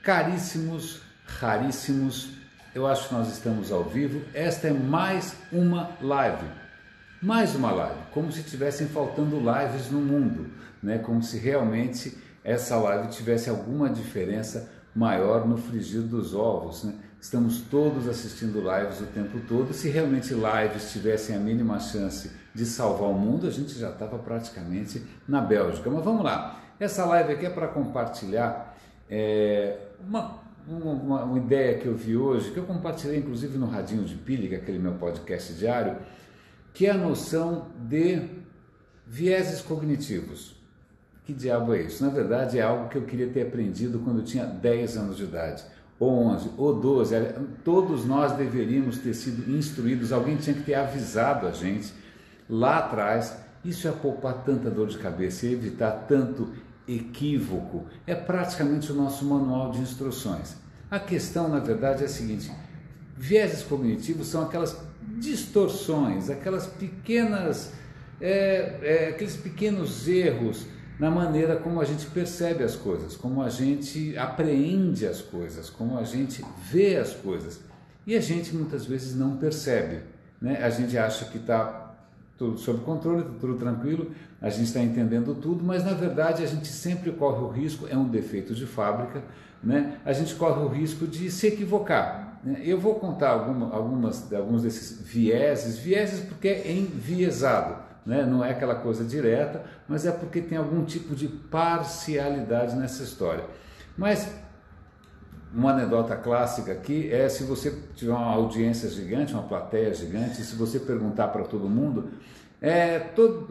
Caríssimos, raríssimos, eu acho que nós estamos ao vivo. Esta é mais uma live, como se estivessem faltando lives no mundo, né? Como se realmente essa live tivesse alguma diferença maior no frigir dos ovos, né? Estamos todos assistindo lives o tempo todo. Se realmente lives tivessem a mínima chance de salvar o mundo, a gente já estava praticamente na Bélgica. Mas vamos lá, essa live aqui é para compartilhar uma ideia que eu vi hoje, que eu compartilhei inclusive no Radinho de Pilha, que é aquele meu podcast diário, que é a noção de vieses cognitivos. Que diabo é isso? Na verdade é algo que eu queria ter aprendido quando eu tinha 10 anos de idade, ou 11, ou 12, todos nós deveríamos ter sido instruídos, alguém tinha que ter avisado a gente lá atrás. Isso é poupar tanta dor de cabeça e evitar tanto equívoco. É praticamente o nosso manual de instruções. A questão, na verdade, é a seguinte: vieses cognitivos são aquelas distorções, aquelas pequenas, aqueles pequenos erros na maneira como a gente percebe as coisas, como a gente apreende as coisas, como a gente vê as coisas. E a gente muitas vezes não percebe, né? A gente acha que está tudo sob controle, está tudo tranquilo, a gente está entendendo tudo, mas na verdade a gente sempre corre o risco, é um defeito de fábrica, né? A gente corre o risco de se equivocar, né? Eu vou contar alguns desses vieses porque é enviesado, né? Não é aquela coisa direta, mas é porque tem algum tipo de parcialidade nessa história. Mas uma anedota clássica aqui é: se você tiver uma audiência gigante, uma plateia gigante, se você perguntar para todo mundo,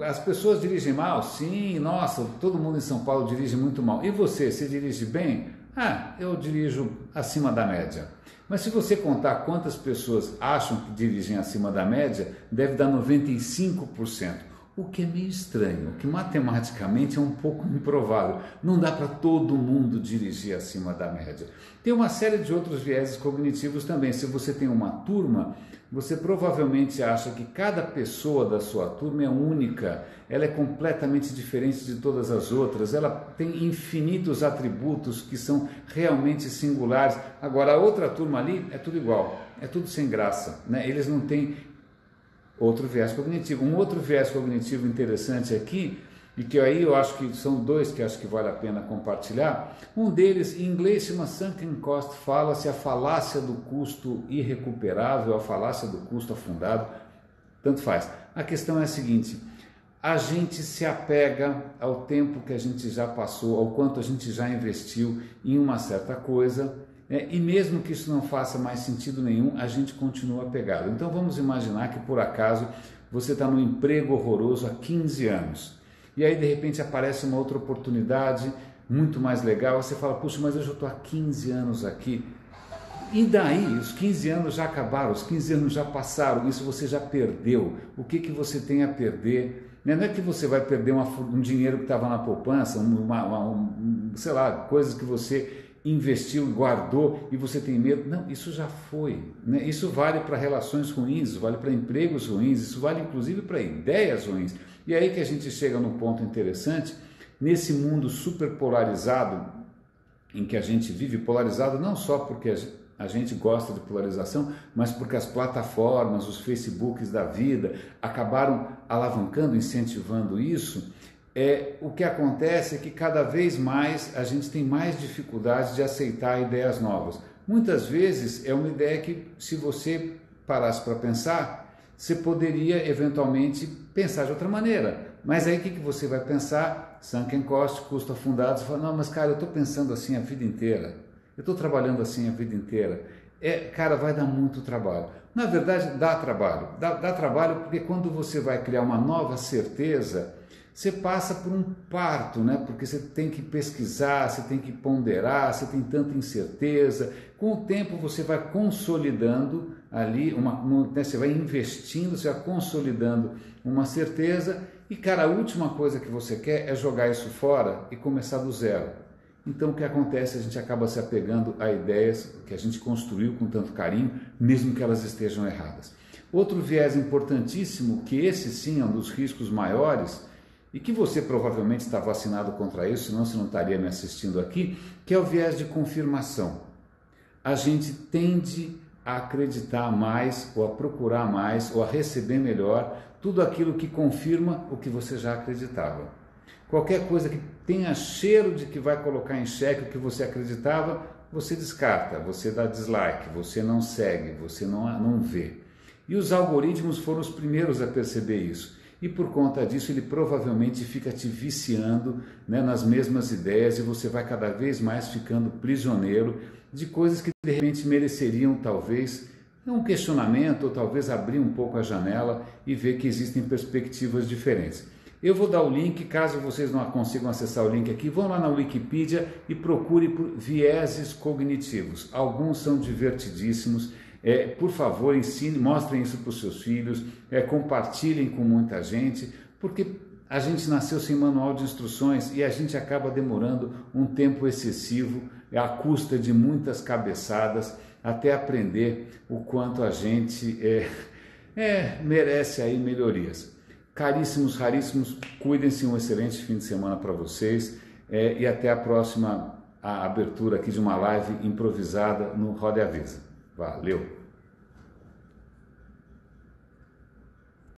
as pessoas dirigem mal? Sim, nossa, todo mundo em São Paulo dirige muito mal. E você dirige bem? Ah, eu dirijo acima da média. Mas se você contar quantas pessoas acham que dirigem acima da média, deve dar 95%. O que é meio estranho, que matematicamente é um pouco improvável. Não dá para todo mundo dirigir acima da média. Tem uma série de outros vieses cognitivos também. Se você tem uma turma, você provavelmente acha que cada pessoa da sua turma é única, ela é completamente diferente de todas as outras, ela tem infinitos atributos que são realmente singulares. Agora, a outra turma ali é tudo igual, é tudo sem graça, né? Eles não têm outro viés cognitivo. Um outro viés cognitivo interessante aqui, e que aí eu acho que são dois que acho que vale a pena compartilhar. Um deles, em inglês, chama sunken cost fallacy, a falácia do custo irrecuperável, a falácia do custo afundado, tanto faz. A questão é a seguinte: a gente se apega ao tempo que a gente já passou, ao quanto a gente já investiu em uma certa coisa, e mesmo que isso não faça mais sentido nenhum, a gente continua apegado. Então vamos imaginar que por acaso você está num emprego horroroso há 15 anos, e aí de repente aparece uma outra oportunidade muito mais legal, você fala: puxa, mas eu já estou há 15 anos aqui. E daí? Os 15 anos já acabaram, os 15 anos já passaram, isso você já perdeu. O que você tem a perder? Não é que você vai perder um dinheiro que estava na poupança, sei lá, coisas que você investiu, guardou e você tem medo. Não, isso já foi, né? Isso vale para relações ruins, isso vale para empregos ruins, isso vale inclusive para ideias ruins. E aí que a gente chega num ponto interessante, nesse mundo super polarizado em que a gente vive, polarizado não só porque a gente gosta de polarização, mas porque as plataformas, os Facebooks da vida acabaram alavancando, incentivando isso. O que acontece é que cada vez mais a gente tem mais dificuldade de aceitar ideias novas. Muitas vezes é uma ideia que, se você parasse para pensar, você poderia eventualmente pensar de outra maneira. Mas aí o que você vai pensar? Sunken cost, custo afundado. Você fala: não, mas cara, eu estou pensando assim a vida inteira. Eu estou trabalhando assim a vida inteira. Cara, vai dar muito trabalho. Na verdade, dá trabalho. Dá trabalho porque quando você vai criar uma nova certeza, você passa por um parto, né? Porque você tem que pesquisar, você tem que ponderar, você tem tanta incerteza. Com o tempo você vai consolidando ali, você vai investindo, você vai consolidando uma certeza e, cara, a última coisa que você quer é jogar isso fora e começar do zero. Então o que acontece? A gente acaba se apegando a ideias que a gente construiu com tanto carinho, mesmo que elas estejam erradas. Outro viés importantíssimo, que esse sim é um dos riscos maiores, e que você provavelmente está vacinado contra isso, senão você não estaria me assistindo aqui, que é o viés de confirmação. A gente tende a acreditar mais, ou a procurar mais, ou a receber melhor tudo aquilo que confirma o que você já acreditava. Qualquer coisa que tenha cheiro de que vai colocar em xeque o que você acreditava, você descarta, você dá dislike, você não segue, você não vê. E os algoritmos foram os primeiros a perceber isso. E por conta disso ele provavelmente fica te viciando, né, nas mesmas ideias, e você vai cada vez mais ficando prisioneiro de coisas que de repente mereceriam talvez um questionamento, ou talvez abrir um pouco a janela e ver que existem perspectivas diferentes. Eu vou dar o link, caso vocês não consigam acessar o link aqui, vão lá na Wikipedia e procure por vieses cognitivos. Alguns são divertidíssimos. Por favor, ensine, mostrem isso para os seus filhos, compartilhem com muita gente, porque a gente nasceu sem manual de instruções e a gente acaba demorando um tempo excessivo, à custa de muitas cabeçadas, até aprender o quanto a gente merece aí melhorias. Caríssimos, raríssimos, cuidem-se, um excelente fim de semana para vocês, e até a próxima abertura aqui de uma live improvisada no Roda e Avisa. Valeu!